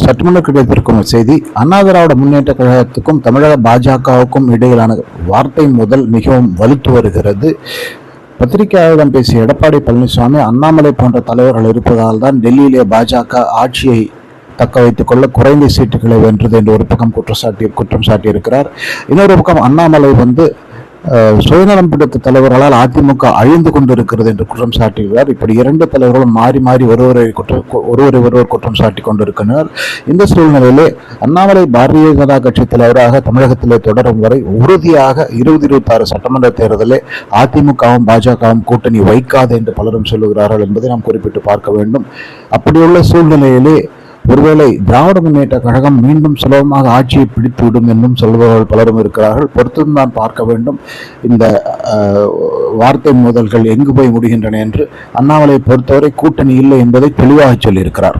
சற்றுமுன்னர் கிடைத்திருக்கும் செய்தி, அண்ணா திராவிட முன்னேற்ற கழகத்துக்கும் தமிழக பாஜகவுக்கும் இடையிலான வார்த்தை முதல் மிகவும் வலுத்து வருகிறது. பத்திரிகையாளர்களிடம் பேசிய எடப்பாடி பழனிசாமி, அண்ணாமலை போன்ற தலைவர்கள் இருப்பதால் தான் டெல்லியிலே பாஜக ஆட்சியை தக்க வைத்துக் கொள்ள குறைந்த சீட்டுகளை வென்றது என்று ஒரு பக்கம் குற்றம் சாட்டியிருக்கிறார். இன்னொரு பக்கம் அண்ணாமலை சுயநலம் பிடித்த தலைவர்களால் அதிமுக அழிந்து கொண்டிருக்கிறது என்று குற்றம் சாட்டுகிறார். இப்படி இரண்டு தலைவர்களும் மாறி மாறி ஒருவரை குற்றம் சாட்டி கொண்டிருக்கிறார். இந்த சூழ்நிலையிலே அண்ணாமலை பாரதிய ஜனதா கட்சி தலைவராக தமிழகத்திலே தொடரும் வரை உறுதியாக 2026 சட்டமன்ற தேர்தலில் அதிமுகவும் பாஜகவும் கூட்டணி வைக்காது என்று பலரும் சொல்லுகிறார்கள் என்பதை நாம் குறிப்பிட்டு பார்க்க வேண்டும். அப்படியுள்ள சூழ்நிலையிலே ஒருவேளை திராவிட முன்னேற்ற கழகம் மீண்டும் சுலபமாக ஆட்சியை பிடித்துவிடும் என்றும் சொல்பவர்கள் பலரும் இருக்கிறார்கள். பொறுத்துதான் பார்க்க வேண்டும் இந்த வார்த்தை மோதல்கள் எங்கு போய் முடிகின்றன என்று. அண்ணாமலை பொறுத்தவரை கூட்டணி இல்லை என்பதை தெளிவாக சொல்லியிருக்கிறார்.